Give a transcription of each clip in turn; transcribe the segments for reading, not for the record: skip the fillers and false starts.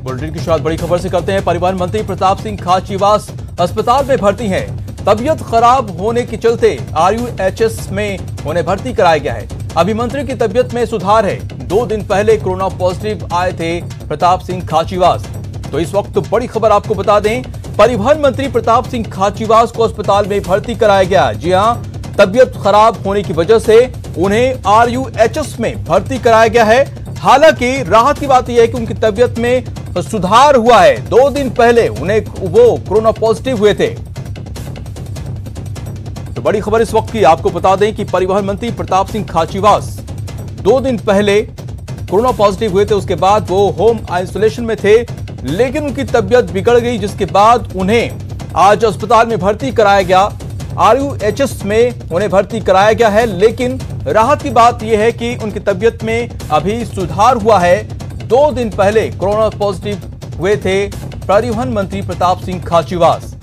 Bulletin की शुरुआत बड़ी खबर से करते हैं। परिवहन मंत्री प्रताप सिंह खाचरियावास अस्पताल में भर्ती हैं। तबीयत खराब होने के चलते RUHS में उन्हें भर्ती कराया गया है। अभी मंत्री की तबीयत में सुधार है। 2 दिन पहले कोरोना पॉजिटिव आए थे प्रताप सिंह खाचरियावास। तो इस वक्त बड़ी खबर आपको बता दें, परिवहन मंत्री प्रताप सिंह खाचरियावास को अस्पताल में भर्ती कराया गया। जी हां, तबीयत खराब होने की वजह से उन्हें RUHS में भर्ती कराया गया है। हालांकि राहत की बात यह है कि उनकी तबीयत में सुधार हुआ है। 2 दिन पहले उन्हें वो कोरोना पॉजिटिव हुए थे। तो बड़ी खबर इस वक्त की आपको बता दें कि परिवहन मंत्री प्रताप सिंह खाचरियावास 2 दिन पहले कोरोना पॉजिटिव हुए थे। उसके बाद वो होम आइसोलेशन में थे, लेकिन उनकी तबीयत बिगड़ गई, जिसके बाद उन्हें आज अस्पताल में भर्ती कराया गया। RUHS में उन्हें भर्ती कराया गया है, लेकिन राहत की बात यह है कि उनकी तबीयत में अभी सुधार हुआ है। 2 दिन पहले कोरोना पॉजिटिव हुए थे परिवहन मंत्री प्रताप सिंह खाचरियावास।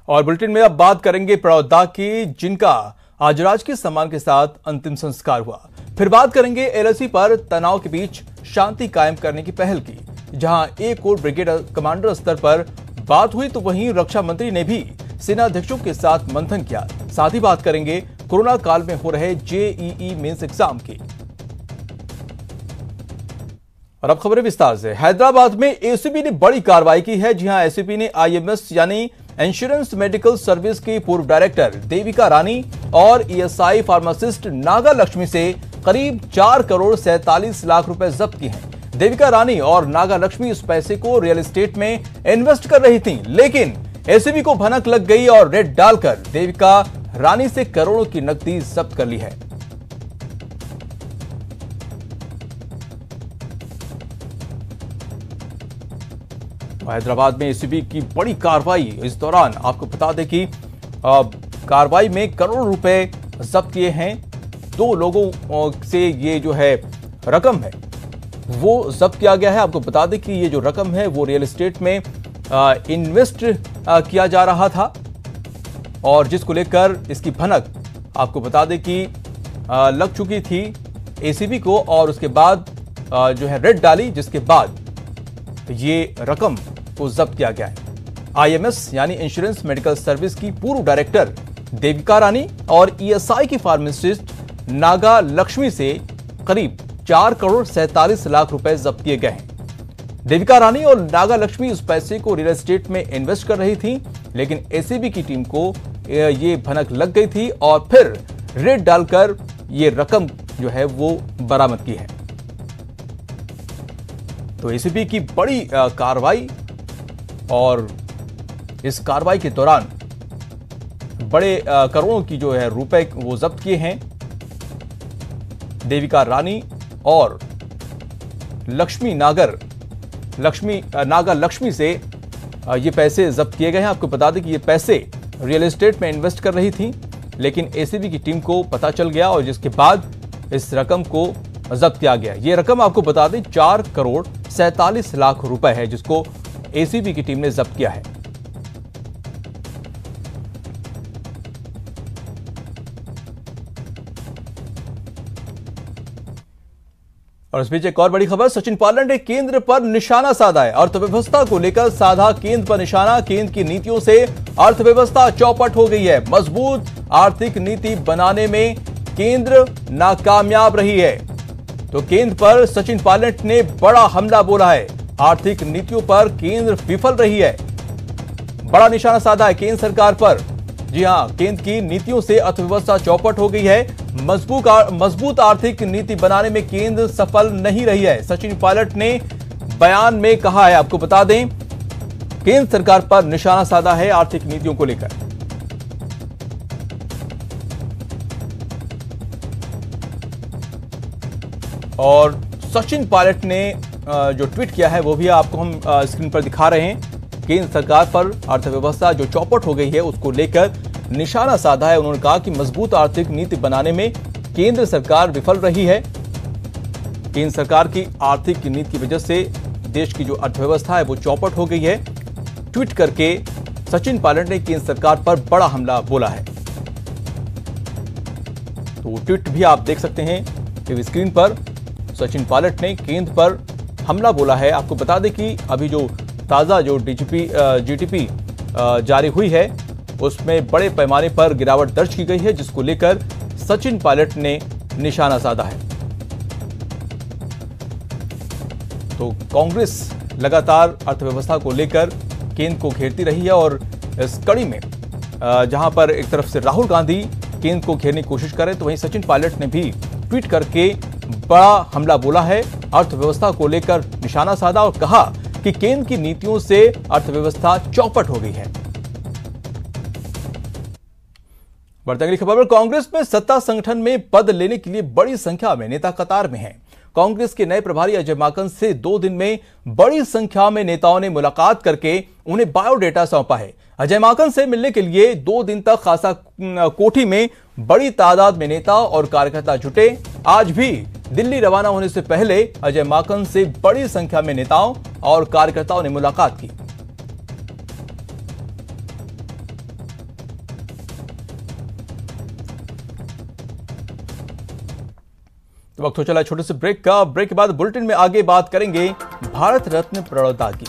और बुलेटिन में अब बात करेंगे प्रौद्धा की, जिनका आज राजकीय सम्मान के साथ अंतिम संस्कार हुआ। फिर बात करेंगे LAC पर तनाव के बीच शांति कायम करने की पहल की। जहां एक कोर ब्रिगेड कमांडर स्तर पर बात हुई, तो वहीं रक्षा मंत्री ने भी सेना अध्यक्षों के साथ मंथन किया। साथ ही बात करेंगे कोरोना काल में हो रहे JEE मेंस एग्जाम की। और अब खबरें विस्तार से। हैदराबाद में ACB ने बड़ी कार्रवाई की है। जी हां, ACB ने IMS यानी इंश्योरेंस मेडिकल सर्विस की पूर्व डायरेक्टर देविका रानी और ESI फार्मासिस्ट नागा लक्ष्मी से करीब 4 करोड़ 47 लाख रुपए जब्त किए हैं। देविका रानी और नागा लक्ष्मी इस पैसे को रियल एस्टेट में इन्वेस्ट कर रही थीं, लेकिन ACB को भनक लग गई और रेड डालकर देविका रानी से करोड़ों की नकदी जब्त कर ली है। हैदराबाद में ACB की बड़ी कार्रवाई। इस दौरान आपको बता दें कि कार्रवाई में करोड़ों रुपए जब्त किए हैं। 2 लोगों से ये जो है रकम है वो जब्त किया गया है। आपको बता दें कि ये जो रकम है वो रियल एस्टेट में इन्वेस्ट किया जा रहा था, और जिसको लेकर इसकी भनक आपको बता दें कि लग चुकी थी ACB को, और उसके बाद जो है रेड डाली, जिसके बाद ये रकम को जब्त किया गया है। IMS यानी इंश्योरेंस मेडिकल सर्विस की पूर्व डायरेक्टर देविका रानी और ESI की फार्मासिस्ट नागा लक्ष्मी से करीब 4 करोड़ 47 लाख रुपए जब्त किए गए हैं। देविका रानी और नागा लक्ष्मी इस पैसे को रियल एस्टेट में इन्वेस्ट कर रही थी, लेकिन ACB की टीम को ये भनक लग गई थी और फिर रेड डालकर ये रकम जो है वो बरामद की है। तो ACB की बड़ी कार्रवाई, और इस कार्रवाई के दौरान बड़े करोड़ों की जो है रुपए वो जब्त किए हैं। देविका रानी और नागा लक्ष्मी से ये पैसे जब्त किए गए हैं। आपको बता दें कि ये पैसे रियल एस्टेट में इन्वेस्ट कर रही थी, लेकिन ACB की टीम को पता चल गया और जिसके बाद इस रकम को जब्त किया गया। ये रकम आपको बता दें 4 करोड़ 47 लाख रुपए है, जिसको ACB की टीम ने जब्त किया है। और इस बीच एक और बड़ी खबर, सचिन पायलट ने केंद्र पर निशाना साधा है। अर्थव्यवस्था को लेकर साधा केंद्र पर निशाना। केंद्र की नीतियों से अर्थव्यवस्था चौपट हो गई है। मजबूत आर्थिक नीति बनाने में केंद्र नाकामयाब रही है। तो केंद्र पर सचिन पायलट ने बड़ा हमला बोला है। आर्थिक नीतियों पर केंद्र विफल रही है। बड़ा निशाना साधा है केंद्र सरकार पर। जी हां, केंद्र की नीतियों से अर्थव्यवस्था चौपट हो गई है। मजबूत आर्थिक नीति बनाने में केंद्र सफल नहीं रही है, सचिन पायलट ने बयान में कहा है। आपको बता दें, केंद्र सरकार पर निशाना साधा है आर्थिक नीतियों को लेकर। और सचिन पायलट ने जो ट्वीट किया है वो भी आपको हम स्क्रीन पर दिखा रहे हैं। केंद्र सरकार पर अर्थव्यवस्था जो चौपट हो गई है उसको लेकर निशाना साधा है। उन्होंने कहा कि मजबूत आर्थिक नीति बनाने में केंद्र सरकार विफल रही है। केंद्र सरकार की आर्थिक नीति की वजह से देश की जो अर्थव्यवस्था है वो चौपट हो गई है। ट्वीट करके सचिन पायलट ने केंद्र सरकार पर बड़ा हमला बोला है। तो ट्वीट भी आप देख सकते हैं टीवी स्क्रीन पर। सचिन पायलट ने केंद्र पर हमला बोला है। आपको बता दें कि अभी जो ताजा जो जीडीपी जारी हुई है उसमें बड़े पैमाने पर गिरावट दर्ज की गई है, जिसको लेकर सचिन पायलट ने निशाना साधा है। तो कांग्रेस लगातार अर्थव्यवस्था को लेकर केंद्र को घेरती रही है और इस कड़ी में जहां पर एक तरफ से राहुल गांधी केंद्र को घेरने की कोशिश कर रहे तो वहीं सचिन पायलट ने भी ट्वीट करके बड़ा हमला बोला है, अर्थव्यवस्था को लेकर निशाना साधा और कहा कि केंद्र की नीतियों से अर्थव्यवस्था चौपट हो गई है। बढ़ते अगली खबर पर, कांग्रेस में सत्ता संगठन में पद लेने के लिए बड़ी संख्या में नेता कतार में हैं। कांग्रेस के नए प्रभारी अजय माकन से 2 दिन में बड़ी संख्या में नेताओं ने मुलाकात करके उन्हें बायोडेटा सौंपा है। अजय माकन से मिलने के लिए 2 दिन तक खासा कोठी में बड़ी तादाद में नेता और कार्यकर्ता जुटे। आज भी दिल्ली रवाना होने से पहले अजय माकन से बड़ी संख्या में नेताओं और कार्यकर्ताओं ने मुलाकात की। तो वक्त हो चला छोटे से ब्रेक का। ब्रेक के बाद बुलेटिन में आगे बात करेंगे भारत रत्न प्रणव दा की।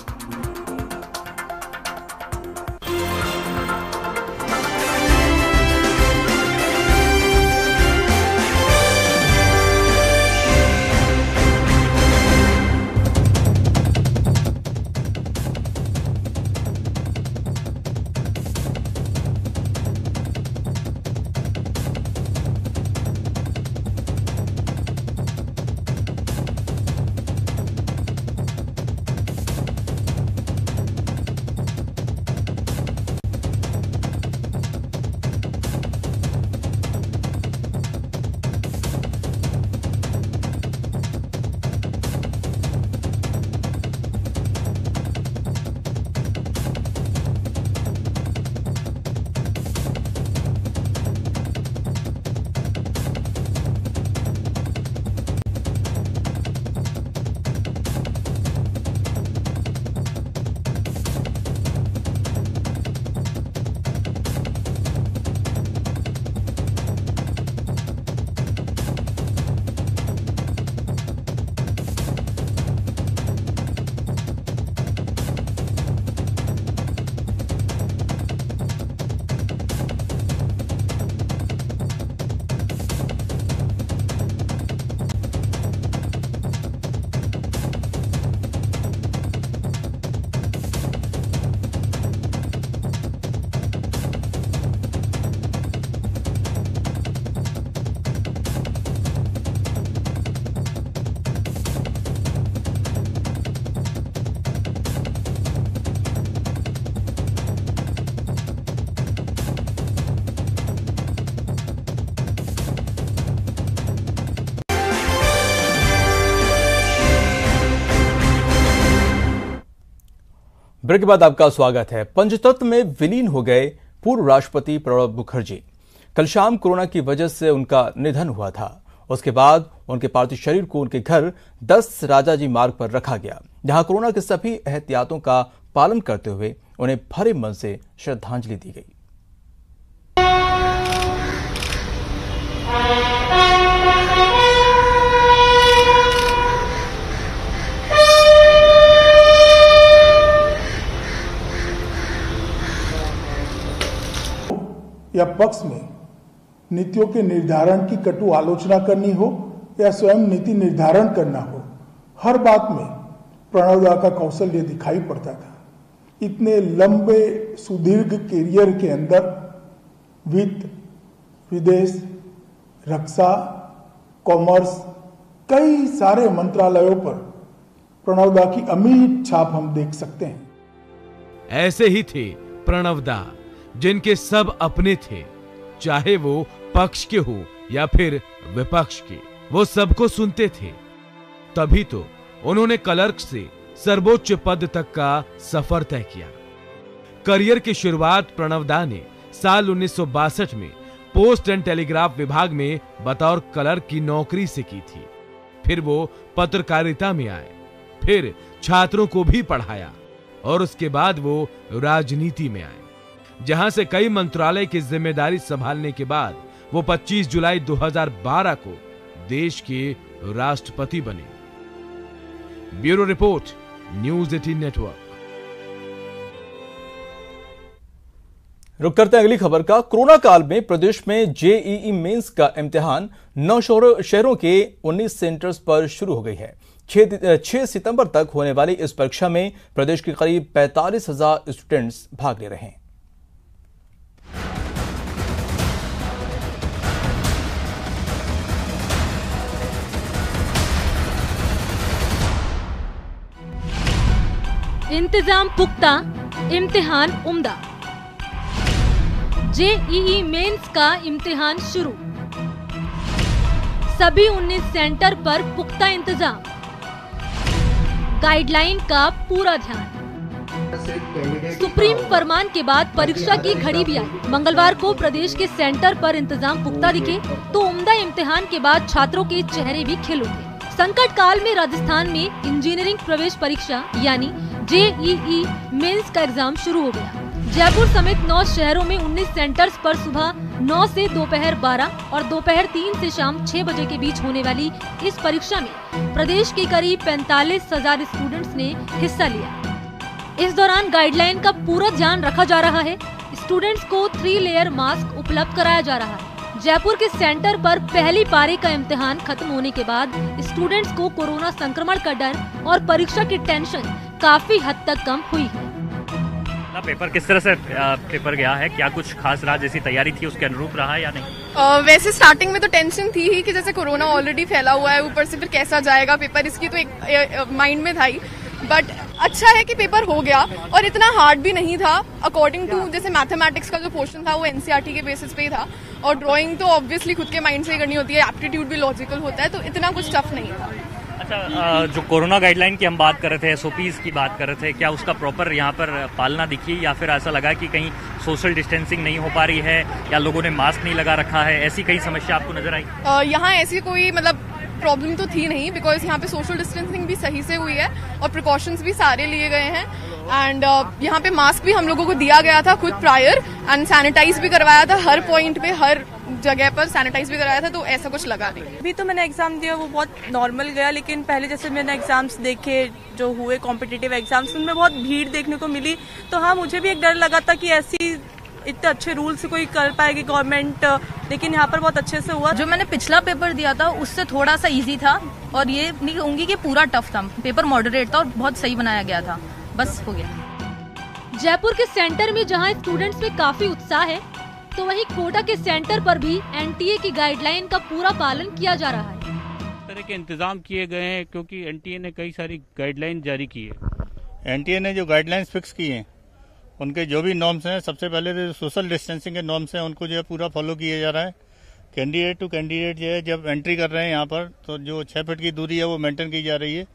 ब्रेक के बाद आपका स्वागत है। पंचतत्व में विलीन हो गए पूर्व राष्ट्रपति प्रणब मुखर्जी। कल शाम कोरोना की वजह से उनका निधन हुआ था। उसके बाद उनके पार्थिव शरीर को उनके घर 10 राजाजी मार्ग पर रखा गया, जहां कोरोना के सभी एहतियातों का पालन करते हुए उन्हें भरे मन से श्रद्धांजलि दी गई। या पक्ष में नीतियों के निर्धारण की कटु आलोचना करनी हो या स्वयं नीति निर्धारण करना हो, हर बात में प्रणव दा का कौशल ये दिखाई पड़ता था। इतने लंबे सुदीर्घ कैरियर के अंदर वित्त, विदेश, रक्षा, कॉमर्स, कई सारे मंत्रालयों पर प्रणव दा की अमिट छाप हम देख सकते हैं। ऐसे ही थे प्रणव दा, जिनके सब अपने थे, चाहे वो पक्ष के हो या फिर विपक्ष के, वो सबको सुनते थे। तभी तो उन्होंने क्लर्क से सर्वोच्च पद तक का सफर तय किया। करियर की शुरुआत प्रणव दा ने साल 1962 में पोस्ट एंड टेलीग्राफ विभाग में बतौर क्लर्क की नौकरी से की थी। फिर वो पत्रकारिता में आए, फिर छात्रों को भी पढ़ाया और उसके बाद वो राजनीति में आए, जहां से कई मंत्रालय की जिम्मेदारी संभालने के बाद वो 25 जुलाई 2012 को देश के राष्ट्रपति बने। Bureau report, news 18 network. रुक करते हैं अगली खबर का। कोरोना काल में प्रदेश में जेईई मेंस का इम्तिहान 9 शहरों के 19 सेंटर्स पर शुरू हो गई है। 6 सितंबर तक होने वाली इस परीक्षा में प्रदेश के करीब 45,000 स्टूडेंट्स भाग ले रहे हैं। इंतजाम पुख्ता, इम्तिहान उम्दा। जेईई मेंस का इम्तिहान शुरू। सभी 19 सेंटर पर पुख्ता इंतजाम, गाइडलाइन का पूरा ध्यान। सुप्रीम फरमान के बाद परीक्षा की घड़ी भी आई। मंगलवार को प्रदेश के सेंटर पर इंतजाम पुख्ता दिखे तो उम्दा इम्तिहान के बाद छात्रों के चेहरे भी खिल उठे। संकट काल में राजस्थान में इंजीनियरिंग प्रवेश परीक्षा यानी जेईई मेंस का एग्जाम शुरू हो गया। जयपुर समेत 9 शहरों में 19 सेंटर्स पर सुबह 9 से दोपहर 12 और दोपहर 3 से शाम 6 बजे के बीच होने वाली इस परीक्षा में प्रदेश के करीब 45,000 स्टूडेंट्स ने हिस्सा लिया। इस दौरान गाइडलाइन का पूरा ध्यान रखा जा रहा है। स्टूडेंट्स को 3 लेयर मास्क उपलब्ध कराया जा रहा है। जयपुर के सेंटर पर पहली पारी का इम्तिहान खत्म होने के बाद स्टूडेंट्स को कोरोना संक्रमण का डर और परीक्षा की टेंशन काफी हद तक कम हुई है। पेपर किस तरह से पेपर गया है? क्या कुछ खास रहा? जैसी तैयारी थी उसके अनुरूप रहा है या नहीं? वैसे स्टार्टिंग में तो टेंशन थी ही कि जैसे कोरोना ऑलरेडी फैला हुआ है, ऊपर से फिर कैसा जाएगा पेपर, इसकी तो एक माइंड में था ही। बट अच्छा है कि पेपर हो गया और इतना हार्ड भी नहीं था। अकॉर्डिंग टू जैसे मैथमेटिक्स का जो पोर्शन था वो एनसीईआरटी के बेसिस पे ही था और ड्राइंग तो ऑब्वियसली खुद के माइंड से ही करनी होती है, एप्टीट्यूड भी लॉजिकल होता है, तो इतना कुछ टफ नहीं था। अच्छा, जो कोरोना गाइडलाइन की हम बात कर रहे थे, एसओपीज की बात कर रहे थे, क्या उसका प्रॉपर यहाँ पर पालना दिखी या फिर ऐसा लगा कि कहीं सोशल डिस्टेंसिंग नहीं हो पा रही है या लोगों ने मास्क नहीं लगा रखा है? ऐसी कई समस्या आपको नजर आई? यहाँ ऐसी कोई मतलब प्रॉब्लम तो थी नहीं, बिकॉज यहाँ पे सोशल डिस्टेंसिंग भी सही से हुई है और प्रिकॉशंस भी सारे लिए गए हैं। एंड यहाँ पे मास्क भी हम लोगों को दिया गया था खुद प्रायर, एंड सैनिटाइज भी करवाया था हर पॉइंट पे, हर जगह पर सैनिटाइज भी कराया था, तो ऐसा कुछ लगा नहीं। अभी तो मैंने एग्जाम दिया वो बहुत नॉर्मल गया, लेकिन पहले जैसे मैंने एग्जाम्स देखे जो हुए कॉम्पिटिटिव एग्जाम्स, उनमें बहुत भीड़ देखने को मिली। तो हाँ, मुझे भी एक डर लगा था कि ऐसी इतने अच्छे रूल से कोई कर पाएगी गवर्नमेंट, लेकिन यहाँ पर बहुत अच्छे से हुआ। जो मैंने पिछला पेपर दिया था उससे थोड़ा सा इजी था और ये नहीं कहूंगी कि पूरा टफ था। पेपर मॉडरेट था और बहुत सही बनाया गया था, बस हो गया। जयपुर के सेंटर में जहां स्टूडेंट्स में काफी उत्साह है, तो वहीं कोटा के सेंटर पर भी एनटीए की गाइडलाइन का पूरा पालन किया जा रहा है। इस तरह के इंतजाम किए गए हैं क्योंकि एनटीए ने कई सारी गाइडलाइन जारी की है। एनटीए ने जो गाइडलाइंस फिक्स की हैं, उनके जो भी नॉर्म्स हैं, सबसे पहले तो सोशल डिस्टेंसिंग के नॉर्म्स हैं, उनको जो है पूरा फॉलो किया जा रहा है। कैंडिडेट टू कैंडिडेट जो है जब एंट्री कर रहे हैं यहाँ पर, तो जो 6 फीट की दूरी है वो मेंटेन की जा रही है।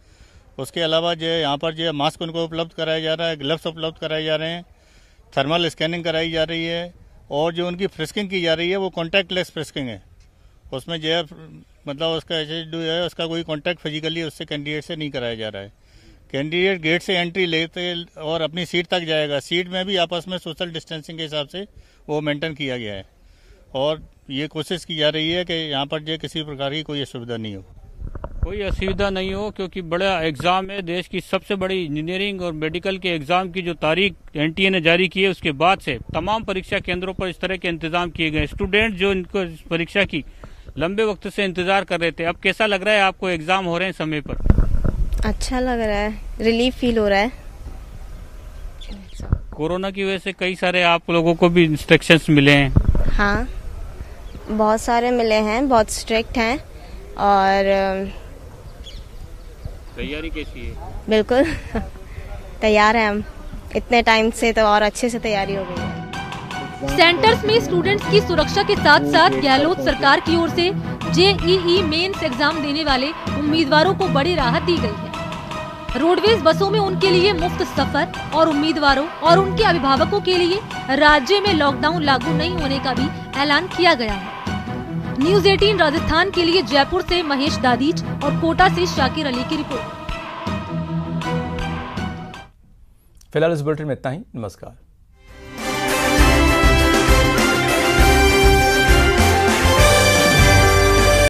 उसके अलावा जो है यहाँ पर जो है मास्क उनको उपलब्ध कराया जा रहा है, ग्लव्स उपलब्ध कराए जा रहे हैं, थर्मल स्कैनिंग कराई जा रही है और जो उनकी फ्रिस्किंग की जा रही है वो कॉन्टैक्टलेस फ्रिस्किंग है। उसमें जो है मतलब उसका जो है उसका कोई कॉन्टैक्ट फिजिकली उससे कैंडिडेट से नहीं कराया जा रहा है। कैंडिडेट गेट से एंट्री लेते और अपनी सीट तक जाएगा, सीट में भी आपस में सोशल डिस्टेंसिंग के हिसाब से वो मेंटेन किया गया है और ये कोशिश की जा रही है कि यहाँ पर जो किसी प्रकार की कोई असुविधा नहीं हो। कोई असुविधा नहीं हो क्योंकि बड़ा एग्जाम है, देश की सबसे बड़ी इंजीनियरिंग और मेडिकल के एग्जाम की जो तारीख एनटीए ने जारी की है उसके बाद से तमाम परीक्षा केंद्रों पर इस तरह के इंतजाम किए गए। स्टूडेंट जो इनको परीक्षा की लंबे वक्त से इंतजार कर रहे थे, अब कैसा लग रहा है आपको? एग्जाम हो रहे हैं समय पर? अच्छा लग रहा है, रिलीफ फील हो रहा है। कोरोना की वजह से कई सारे आप लोगों को भी इंस्ट्रक्शंस मिले हैं? हाँ, बहुत सारे मिले हैं, बहुत स्ट्रिक्ट हैं। और तैयारी कैसी है? बिल्कुल तैयार हैं हम, इतने टाइम से तो और अच्छे से तैयारी हो गई है। सेंटर्स में स्टूडेंट्स की सुरक्षा के साथ साथ गहलोत सरकार की ओर से जेईई मेंस एग्जाम देने वाले उम्मीदवारों को बड़ी राहत दी गई है। रोडवेज बसों में उनके लिए मुफ्त सफर और उम्मीदवारों और उनके अभिभावकों के लिए राज्य में लॉकडाउन लागू नहीं होने का भी ऐलान किया गया है। न्यूज़ 18 राजस्थान के लिए जयपुर से महेश दादीच और कोटा से शाकिर अली की रिपोर्ट। फिलहाल इस बुलेटिन में इतना ही। नमस्कार।